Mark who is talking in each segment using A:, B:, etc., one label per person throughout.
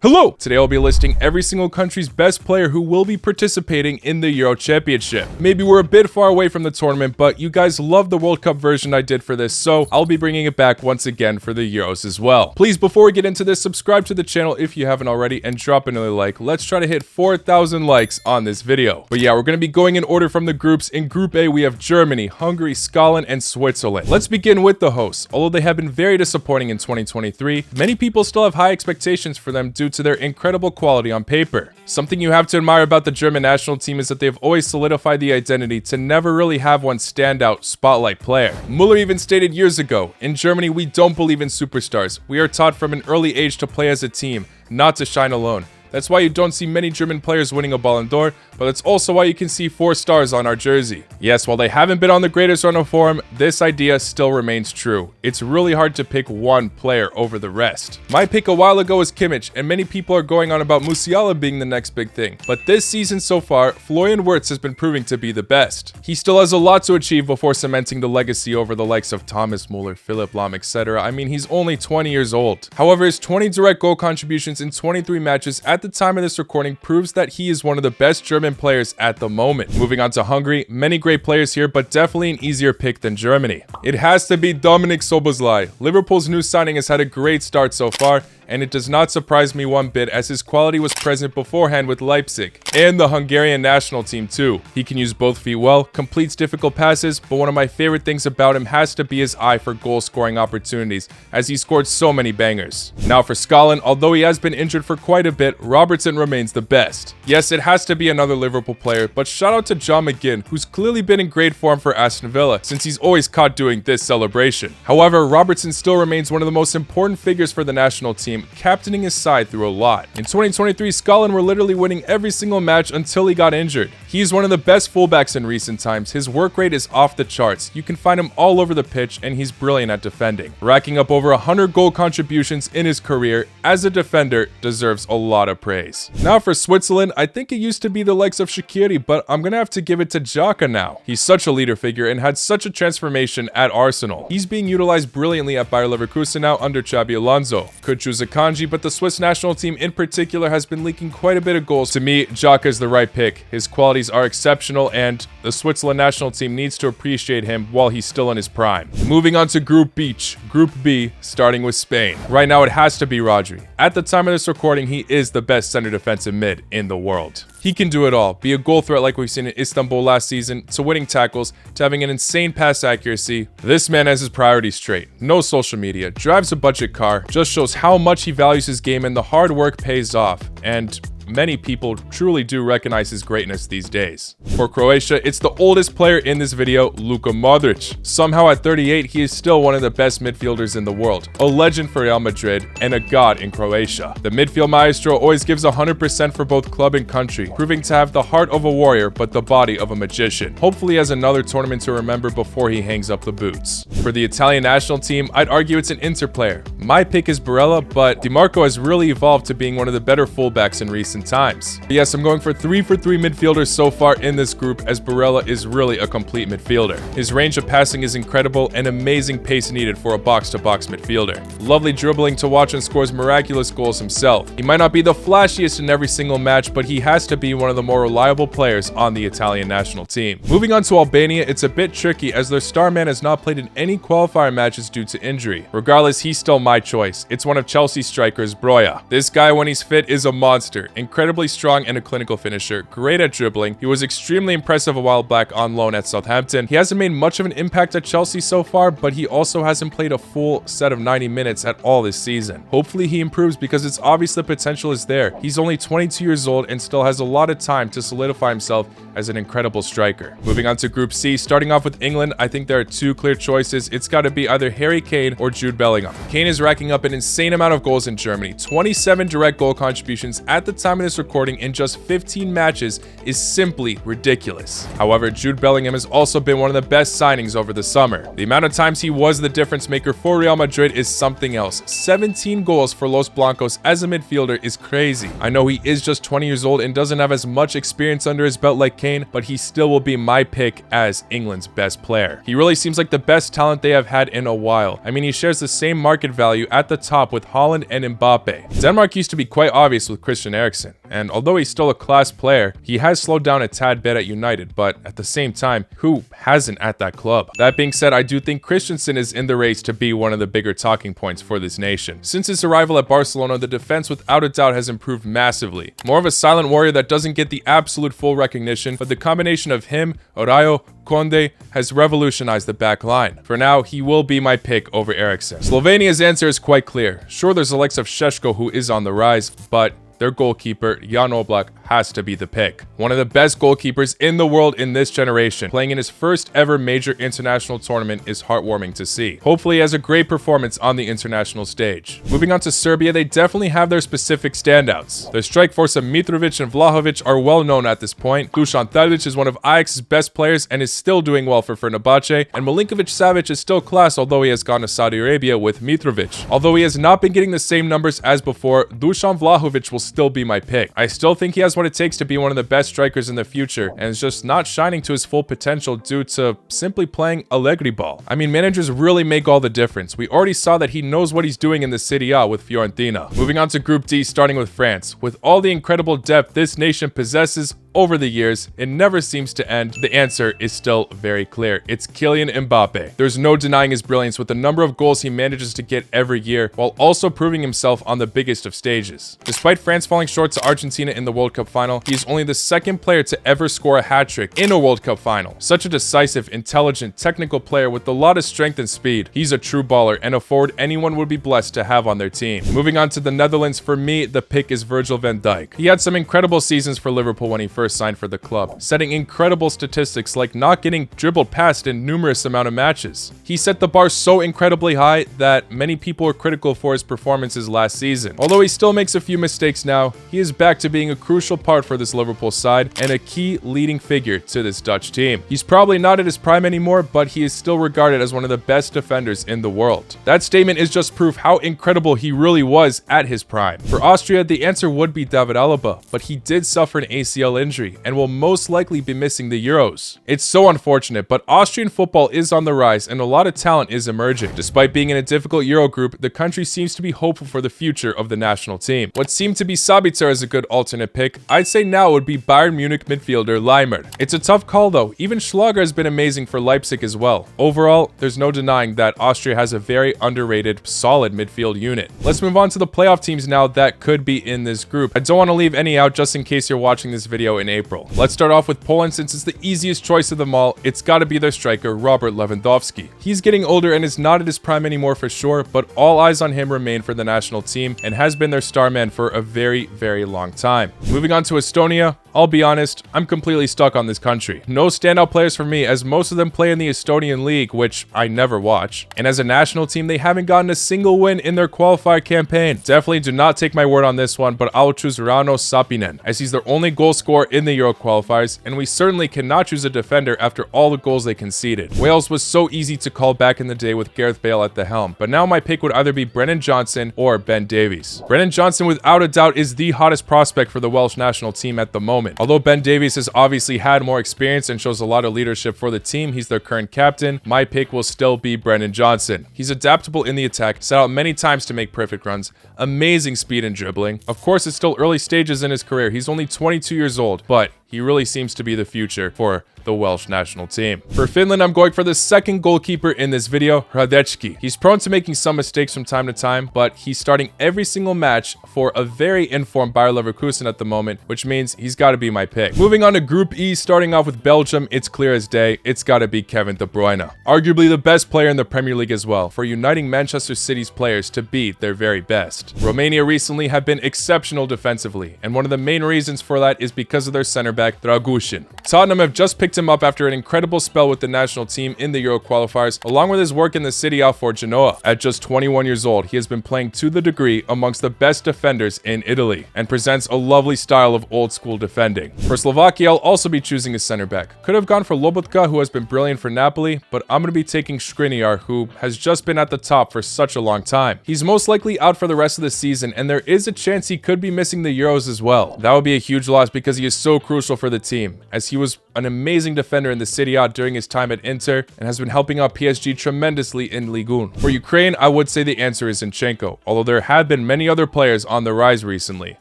A: Hello! Today I'll be listing every single country's best player who will be participating in the Euro Championship. Maybe we're a bit far away from the tournament, but you guys love the World Cup version I did for this, so I'll be bringing it back once again for the Euros as well. Please, before we get into this, subscribe to the channel if you haven't already and drop another like. Let's try to hit 4,000 likes on this video. But yeah, we're going to be going in order from the groups. In Group A, we have Germany, Hungary, Scotland, and Switzerland. Let's begin with the hosts. Although they have been very disappointing in 2023, many people still have high expectations for them due to their incredible quality on paper. Something you have to admire about the German national team is that they've always solidified the identity to never really have one standout spotlight player. Muller even stated years ago, "In Germany, we don't believe in superstars. We are taught from an early age to play as a team, not to shine alone." That's why you don't see many German players winning a Ballon d'Or, but that's also why you can see 4 stars on our jersey. Yes, while they haven't been on the greatest run of form, this idea still remains true. It's really hard to pick one player over the rest. My pick a while ago was Kimmich, and many people are going on about Musiala being the next big thing. But this season so far, Florian Wirtz has been proving to be the best. He still has a lot to achieve before cementing the legacy over the likes of Thomas Muller, Philipp Lahm, etc. I mean, he's only 20 years old. However, his 20 direct goal contributions in 23 matches at the time of this recording proves that he is one of the best German players at the moment. Moving on to Hungary, many great players here, but definitely an easier pick than Germany. It has to be Dominik Szoboszlai. Liverpool's new signing has had a great start so far, and it does not surprise me one bit as his quality was present beforehand with Leipzig and the Hungarian national team too. He can use both feet well, completes difficult passes, but one of my favorite things about him has to be his eye for goal scoring opportunities, as he scored so many bangers. Now for Scotland, although he has been injured for quite a bit, Robertson remains the best. Yes, it has to be another Liverpool player, but shout out to John McGinn, who's clearly been in great form for Aston Villa since he's always caught doing this celebration. However, Robertson still remains one of the most important figures for the national team, captaining his side through a lot. In 2023, Scotland were literally winning every single match until he got injured. He's one of the best fullbacks in recent times. His work rate is off the charts. You can find him all over the pitch, and he's brilliant at defending. Racking up over 100 goal contributions in his career as a defender deserves a lot of praise. Now for Switzerland, I think it used to be the likes of Shaqiri, but I'm gonna have to give it to Xhaka now. He's such a leader figure and had such a transformation at Arsenal. He's being utilized brilliantly at Bayer Leverkusen now under Xabi Alonso. Could choose a Kanji, but the Swiss national team in particular has been leaking quite a bit of goals. To me, Xhaka is the right pick. His qualities are exceptional, and the Switzerland national team needs to appreciate him while he's still in his prime. Moving on to Group B, starting with Spain. Right now, it has to be Rodri. At the time of this recording, he is the best center defensive mid in the world. He can do it all, be a goal threat like we've seen in Istanbul last season, to winning tackles, to having an insane pass accuracy. This man has his priorities straight. No social media, drives a budget car, just shows how much he values his game, and the hard work pays off. And many people truly do recognize his greatness these days. For Croatia, it's the oldest player in this video, Luka Modric. Somehow at 38, he is still one of the best midfielders in the world, a legend for Real Madrid, and a god in Croatia. The midfield maestro always gives 100% for both club and country, proving to have the heart of a warrior but the body of a magician. Hopefully he has another tournament to remember before he hangs up the boots. For the Italian national team, I'd argue it's an Inter player. My pick is Barella, but Di Marco has really evolved to being one of the better fullbacks in recent times. Yes, I'm going for 3 for 3 midfielders so far in this group, as Barella is really a complete midfielder. His range of passing is incredible and amazing pace needed for a box-to-box midfielder. Lovely dribbling to watch and scores miraculous goals himself. He might not be the flashiest in every single match, but he has to be one of the more reliable players on the Italian national team. Moving on to Albania, it's a bit tricky as their star man has not played in any qualifier matches due to injury. Regardless, he's still my choice. It's one of Chelsea strikers, Broja. This guy, when he's fit, is a monster. Incredibly strong and a clinical finisher, great at dribbling. He was extremely impressive a while back on loan at Southampton. He hasn't made much of an impact at Chelsea so far, but he also hasn't played a full set of 90 minutes at all this season. Hopefully he improves because it's obvious the potential is there. He's only 22 years old and still has a lot of time to solidify himself as an incredible striker. Moving on to Group C, starting off with England, I think there are 2 clear choices. It's got to be either Harry Kane or Jude Bellingham. Kane is racking up an insane amount of goals in Germany, 27 direct goal contributions at the time time of this recording in just 15 matches is simply ridiculous. However, Jude Bellingham has also been one of the best signings over the summer. The amount of times he was the difference maker for Real Madrid is something else. 17 goals for Los Blancos as a midfielder is crazy. I know he is just 20 years old and doesn't have as much experience under his belt like Kane, but he still will be my pick as England's best player. He really seems like the best talent they have had in a while. I mean, he shares the same market value at the top with Haaland and Mbappe. Denmark used to be quite obvious with Christian Eriksen, and although he's still a class player, he has slowed down a tad bit at United, but at the same time, who hasn't at that club? That being said, I do think Christensen is in the race to be one of the bigger talking points for this nation. Since his arrival at Barcelona, the defense without a doubt has improved massively. More of a silent warrior that doesn't get the absolute full recognition, but the combination of him, Orayo, Conde has revolutionized the back line. For now, he will be my pick over Eriksen. Slovenia's answer is quite clear. Sure, there's the likes of Šeško who is on the rise, but their goalkeeper, Jan Oblak, has to be the pick. One of the best goalkeepers in the world in this generation, playing in his first ever major international tournament is heartwarming to see. Hopefully he has a great performance on the international stage. Moving on to Serbia, they definitely have their specific standouts. Their strike force of Mitrovic and Vlahovic are well known at this point. Dusan Tadic is one of Ajax's best players and is still doing well for Fenerbahce, and Milinkovic-Savic is still class, although he has gone to Saudi Arabia with Mitrovic. Although he has not been getting the same numbers as before, Dusan Vlahovic will still be my pick. I still think he has what it takes to be one of the best strikers in the future, and is just not shining to his full potential due to simply playing Allegri ball. I mean, managers really make all the difference. We already saw that he knows what he's doing in the Serie A with Fiorentina. Moving on to Group D, starting with France. With all the incredible depth this nation possesses over the years, it never seems to end. The answer is still very clear. It's Kylian Mbappe. There's no denying his brilliance with the number of goals he manages to get every year, while also proving himself on the biggest of stages. Despite France falling short to Argentina in the World Cup final, he's only the second player to ever score a hat-trick in a World Cup final. Such a decisive, intelligent, technical player with a lot of strength and speed. He's a true baller and a forward anyone would be blessed to have on their team. Moving on to the Netherlands, for me, the pick is Virgil van Dijk. He had some incredible seasons for Liverpool when he first signed for the club, setting incredible statistics like not getting dribbled past in numerous amount of matches. He set the bar so incredibly high that many people were critical for his performances last season. Although he still makes a few mistakes now, he is back to being a crucial part for this Liverpool side and a key leading figure to this Dutch team. He's probably not at his prime anymore, but he is still regarded as one of the best defenders in the world. That statement is just proof how incredible he really was at his prime. For Austria, the answer would be David Alaba, but he did suffer an ACL injury and will most likely be missing the Euros. It's so unfortunate, but Austrian football is on the rise and a lot of talent is emerging. Despite being in a difficult Euro group, the country seems to be hopeful for the future of the national team. What seemed to be Sabitzer as a good alternate pick, I'd say now would be Bayern Munich midfielder Leimer. It's a tough call though. Even Schlager has been amazing for Leipzig as well. Overall, there's no denying that Austria has a very underrated, solid midfield unit. Let's move on to the playoff teams now that could be in this group. I don't want to leave any out just in case you're watching this video in April. Let's start off with Poland since it's the easiest choice of them all. It's got to be their striker, Robert Lewandowski. He's getting older and is not at his prime anymore for sure, but all eyes on him remain for the national team and has been their star man for a very, very long time. Moving on to Estonia, I'll be honest, I'm completely stuck on this country. No standout players for me, as most of them play in the Estonian league, which I never watch. And as a national team, they haven't gotten a single win in their qualifier campaign. Definitely do not take my word on this one, but I'll choose Rauno Sapinen, as he's their only goal scorer in the Euro qualifiers, and we certainly cannot choose a defender after all the goals they conceded. Wales was so easy to call back in the day with Gareth Bale at the helm, but now my pick would either be Brennan Johnson or Ben Davies. Brennan Johnson without a doubt is the hottest prospect for the Welsh national team at the moment. Although Ben Davies has obviously had more experience and shows a lot of leadership for the team, he's their current captain, my pick will still be Brennan Johnson. He's adaptable in the attack, set out many times to make perfect runs, amazing speed and dribbling. Of course, it's still early stages in his career. He's only 22 years old, but he really seems to be the future for the Welsh national team. For Finland, I'm going for the second goalkeeper in this video, Hradecki. He's prone to making some mistakes from time to time, but he's starting every single match for a very informed Bayer Leverkusen at the moment, which means he's got to be my pick. Moving on to Group E, starting off with Belgium, it's clear as day, it's got to be Kevin De Bruyne. Arguably the best player in the Premier League as well, for uniting Manchester City's players to be their very best. Romania recently have been exceptional defensively, and one of the main reasons for that is because of their center back Dragushin. Tottenham have just picked him up after an incredible spell with the national team in the Euro qualifiers, along with his work in the Serie A for Genoa. At just 21 years old, he has been playing to the degree amongst the best defenders in Italy, and presents a lovely style of old-school defending. For Slovakia, I'll also be choosing a center back. Could have gone for Lobotka, who has been brilliant for Napoli, but I'm going to be taking Skriniar, who has just been at the top for such a long time. He's most likely out for the rest of the season, and there is a chance he could be missing the Euros as well. That would be a huge loss because he is so crucial for the team, as he was an amazing defender in the Serie A during his time at Inter and has been helping out PSG tremendously in Ligue 1. For Ukraine, I would say the answer is Zinchenko, although there have been many other players on the rise recently.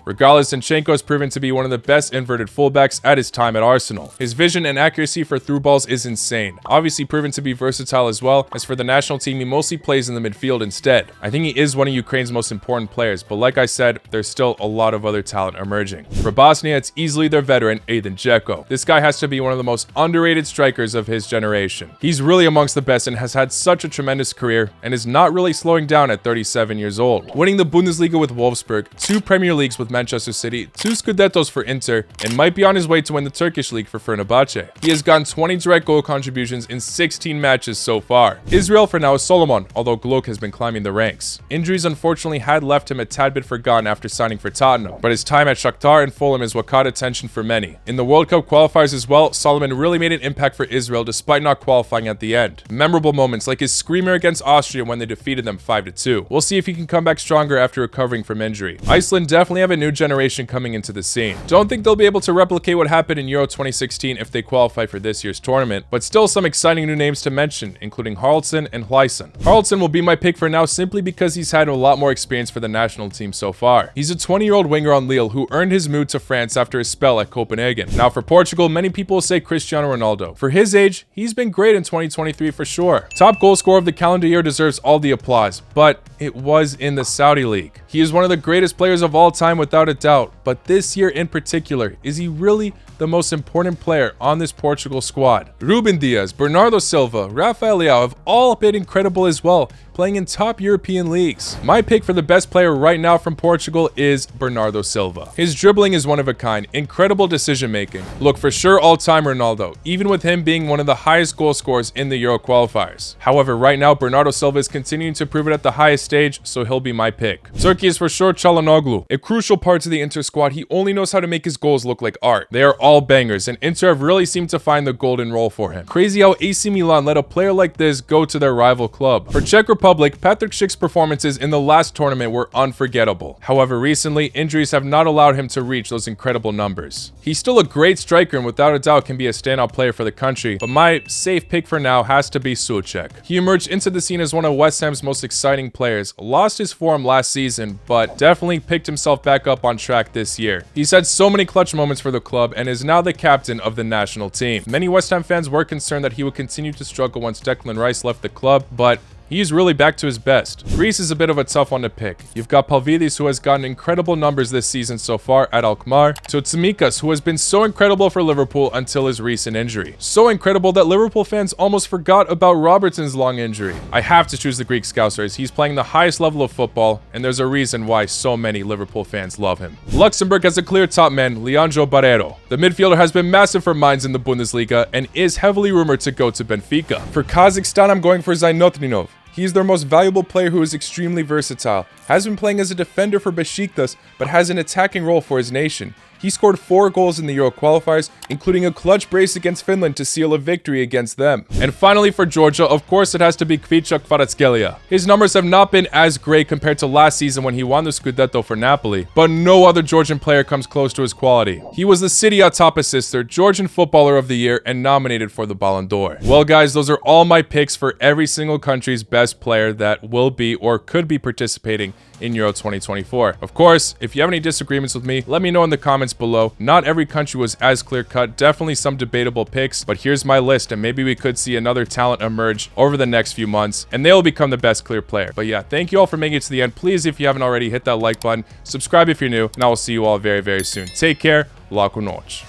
A: Regardless, Zinchenko has proven to be one of the best inverted fullbacks at his time at Arsenal. His vision and accuracy for through balls is insane, obviously proven to be versatile as well, as for the national team he mostly plays in the midfield instead. I think he is one of Ukraine's most important players, but like I said, there's still a lot of other talent emerging. For Bosnia, it's easily their veteran Edin Dzeko. This guy has to be one of the most underrated strikers of his generation. He's really amongst the best and has had such a tremendous career and is not really slowing down at 37 years old. Winning the Bundesliga with Wolfsburg, 2 Premier Leagues with Manchester City, 2 Scudettos for Inter, and might be on his way to win the Turkish League for Fenerbahce. He has gotten 20 direct goal contributions in 16 matches so far. Israel for now is Solomon, although Glock has been climbing the ranks. Injuries unfortunately had left him a tad bit forgotten after signing for Tottenham, but his time at Shakhtar and Fulham is what caught attention for many. In the World Cup qualifiers as well, Solomon really made an impact for Israel despite not qualifying at the end. Memorable moments like his screamer against Austria when they defeated them 5-2. We'll see if he can come back stronger after recovering from injury. Iceland definitely have a new generation coming into the scene. Don't think they'll be able to replicate what happened in Euro 2016 if they qualify for this year's tournament, but still some exciting new names to mention, including Haraldsson and Hlyson. Haraldsson will be my pick for now simply because he's had a lot more experience for the national team so far. He's a 20-year-old winger on Lille who earned his move to France after his spell at Copenhagen. Now for Portugal, many people will say Cristiano Ronaldo. For his age, he's been great in 2023 for sure. Top goal scorer of the calendar year deserves all the applause, but it was in the Saudi League. He is one of the greatest players of all time without a doubt, but this year in particular, is he really the most important player on this Portugal squad? Ruben Dias, Bernardo Silva, Rafael Leao have all been incredible as well, playing in top European leagues. My pick for the best player right now from Portugal is Bernardo Silva. His dribbling is one of a kind, incredible decision making. Look, for sure all-time Ronaldo, even with him being one of the highest goal scorers in the Euro qualifiers. However, right now Bernardo Silva is continuing to prove it at the highest stage, so he'll be my pick. Turkey is for sure Çalhanoğlu. A crucial part to the Inter squad, he only knows how to make his goals look like art. They are all bangers, and Inter have really seemed to find the golden role for him. Crazy how AC Milan let a player like this go to their rival club. For Czech Republic, Patrik Schick's performances in the last tournament were unforgettable. However, recently, injuries have not allowed him to reach those incredible numbers. He's still a great striker and without a doubt can be a standout player for the country, but my safe pick for now has to be Souček. He emerged into the scene as one of West Ham's most exciting players, lost his form last season, but definitely picked himself back up on track this year. He's had so many clutch moments for the club and is now the captain of the national team. Many West Ham fans were concerned that he would continue to struggle once Declan Rice left the club, but he's really back to his best. Greece is a bit of a tough one to pick. You've got Pavlidis, who has gotten incredible numbers this season so far at Alkmaar, to Tsimikas, who has been so incredible for Liverpool until his recent injury. So incredible that Liverpool fans almost forgot about Robertson's long injury. I have to choose the Greek Scouser as he's playing the highest level of football, and there's a reason why so many Liverpool fans love him. Luxembourg has a clear top man, Leandro Barreiro. The midfielder has been massive for Mainz in the Bundesliga and is heavily rumored to go to Benfica. For Kazakhstan, I'm going for Zaynotrinov. He's their most valuable player who is extremely versatile, has been playing as a defender for Besiktas, but has an attacking role for his nation. He scored 4 goals in the Euro qualifiers, including a clutch brace against Finland to seal a victory against them. And finally for Georgia, of course it has to be Kvicha Kvaratskhelia. His numbers have not been as great compared to last season when he won the Scudetto for Napoli, but no other Georgian player comes close to his quality. He was the Serie A top assister, Georgian Footballer of the Year, and nominated for the Ballon d'Or. Well guys, those are all my picks for every single country's best player that will be or could be participating in Euro 2024. Of course, if you have any disagreements with me, let me know in the comments below. Not every country was as clear-cut, definitely some debatable picks, but here's my list, and maybe we could see another talent emerge over the next few months, and they'll become the best clear player. But yeah, thank you all for making it to the end. Please, if you haven't already, hit that like button, subscribe if you're new, and I will see you all very, very soon. Take care. Laku noć.